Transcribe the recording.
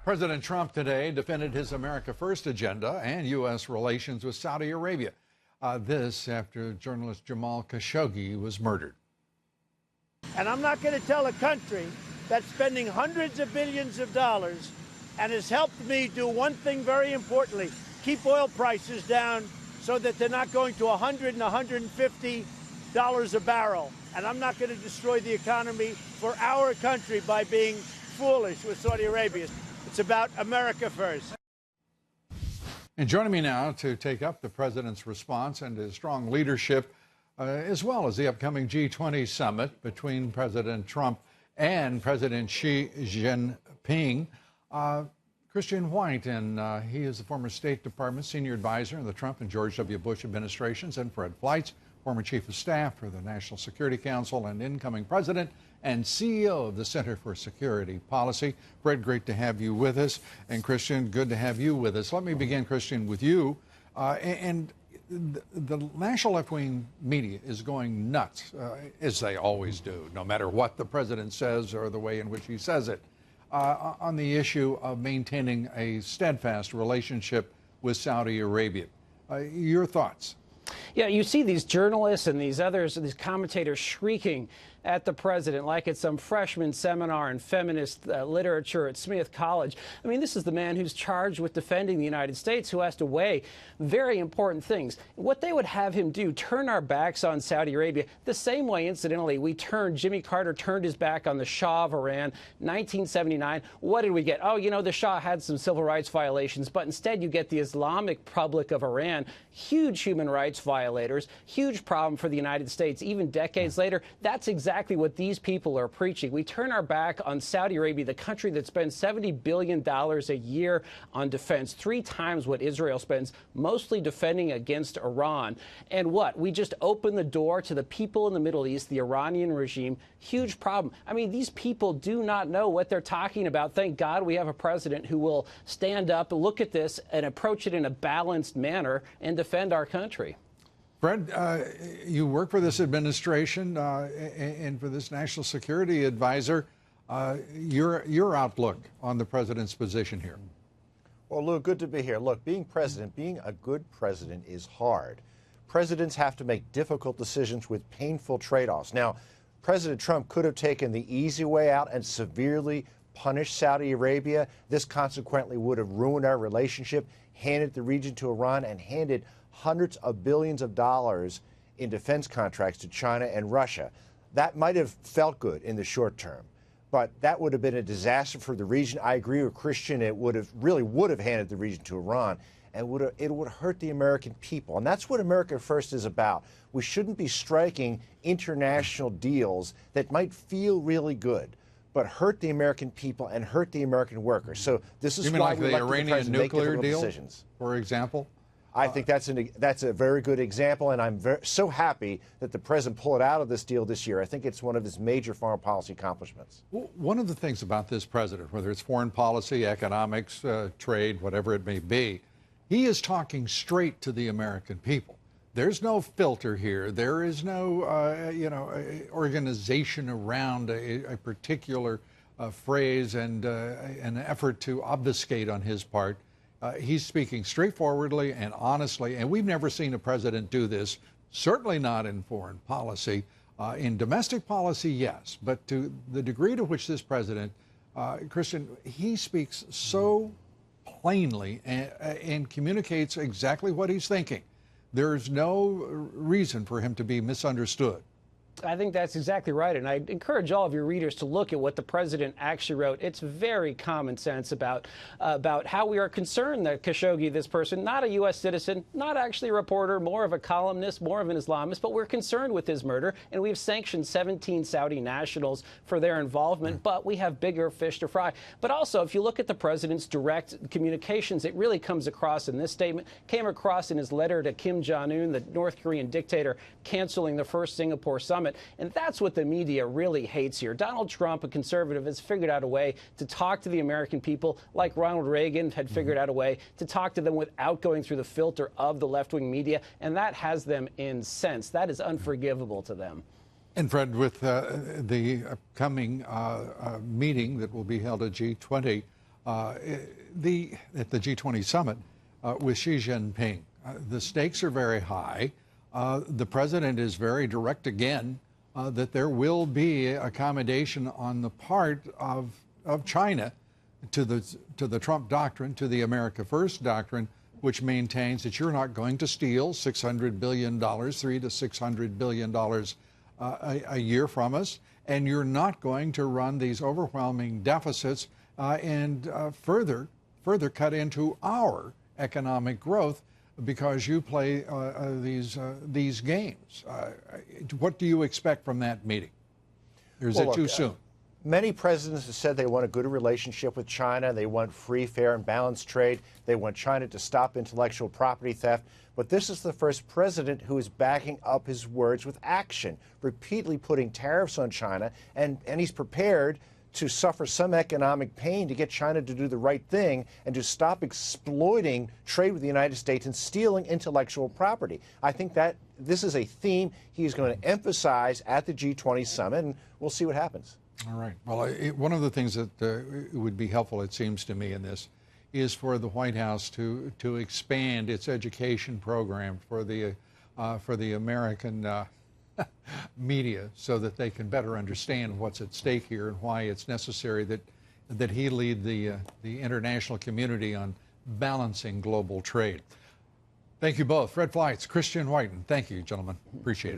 President Trump today defended his America First agenda and U.S. relations with Saudi Arabia. This after journalist Jamal Khashoggi was murdered. And I'm not going to tell a country that's spending hundreds of billions of dollars and has helped me do one thing very importantly, keep oil prices down so that they're not going to $100 and $150 a barrel. And I'm not going to destroy the economy for our country by being foolish with Saudi Arabia. It's about America first. And joining me now to take up the president's response and his strong leadership, as well as the upcoming G20 summit between President Trump and President Xi Jinping, Christian Whiton. He is the former State Department senior advisor in the Trump and George W. Bush administrations, and Fred Fleitz, former chief of staff for the National Security Council and incoming president and CEO of the Center for Security Policy. Fred, great to have you with us. And Christian, good to have you with us. Let me begin, Christian, with you. The national left-wing media is going nuts, as they always do, no matter what the president says or the way in which he says it, on the issue of maintaining a steadfast relationship with Saudi Arabia. Your thoughts? Yeah, you see these journalists and these others, these commentators shrieking at the president like it's some freshman seminar in feminist literature at Smith College. I mean, this is the man who's charged with defending the United States, who has to weigh very important things. What they would have him do, turn our backs on Saudi Arabia, the same way, incidentally, Jimmy Carter turned his back on the Shah of Iran, 1979. What did we get? Oh, you know, the Shah had some civil rights violations, but instead you get the Islamic Republic of Iran, huge human rights violators, huge problem for the United States, even decades later. That's exactly what these people are preaching. We turn our back on Saudi Arabia, the country that spends $70 billion a year on defense, 3 times what Israel spends, mostly defending against Iran. And what? We just open the door to the people in the Middle East, the Iranian regime. Huge problem. I mean, these people do not know what they're talking about. Thank God we have a president who will stand up, look at this, and approach it in a balanced manner and defend our country. Fred, you work for this administration and for this national security advisor. Your outlook on the president's position here? Well, Lou, good to be here. Look, being a good president is hard. Presidents have to make difficult decisions with painful trade-offs. Now, President Trump could have taken the easy way out and severely punished Saudi Arabia. This consequently would have ruined our relationship, handed the region to Iran, and handed hundreds of billions of dollars in defense contracts to China and Russia. That might have felt good in the short term, but that would have been a disaster for the region. I agree with Christian. It really would have handed the region to Iran, and it would hurt the American people. And that's what America First is about. We shouldn't be striking international deals that might feel really good, but hurt the American people and hurt the American workers. So this is why we like the Iranian nuclear deal, decisions. For example? I think that's a very good example, and I'm so happy that the president pulled out of this deal this year. I think it's one of his major foreign policy accomplishments. One of the things about this president, whether it's foreign policy, economics, trade, whatever it may be, he is talking straight to the American people. There's no filter here. There is no, organization around a particular phrase and an effort to obfuscate on his part. He's speaking straightforwardly and honestly, and we've never seen a president do this, certainly not in foreign policy. In domestic policy, yes, but to the degree to which this president, Christian, he speaks so plainly and communicates exactly what he's thinking. There's no reason for him to be misunderstood. I think that's exactly right, and I encourage all of your readers to look at what the president actually wrote. It's very common sense about how we are concerned that Khashoggi, this person, not a U.S. citizen, not actually a reporter, more of a columnist, more of an Islamist, but we're concerned with his murder, and we've sanctioned 17 Saudi nationals for their involvement, but we have bigger fish to fry. But also, if you look at the president's direct communications, it really comes across in this statement, came across in his letter to Kim Jong-un, the North Korean dictator, canceling the first Singapore summit. And that's what the media really hates here. Donald Trump, a conservative, has figured out a way to talk to the American people like Ronald Reagan had figured out a way to talk to them without going through the filter of the left-wing media. And that has them incensed. That is unforgivable to them. And Fred, with the upcoming meeting that will be held at G20, at the G20 summit with Xi Jinping. The stakes are very high. The president is very direct again that there will be accommodation on the part of China to the Trump doctrine, to the America First doctrine, which maintains that you're not going to steal $600 billion, $300 to $600 billion a year from us, and you're not going to run these overwhelming deficits and further cut into our economic growth because you play these games. What do you expect from that meeting? Or is it too soon? Many presidents have said they want a good relationship with China. They want free, fair, and balanced trade. They want China to stop intellectual property theft. But this is the first president who is backing up his words with action, repeatedly putting tariffs on China, and he's prepared to suffer some economic pain to get China to do the right thing and to stop exploiting trade with the United States and stealing intellectual property. I think that this is a theme he's going to emphasize at the G20 summit, and we'll see what happens. All right. Well, one of the things that would be helpful, it seems to me, in this is for the White House to expand its education program for the American media so that they can better understand what's at stake here and why it's necessary that he lead the international community on balancing global trade. Thank you both. Fred Fleitz, Christian Whiton. Thank you, gentlemen. Appreciate it.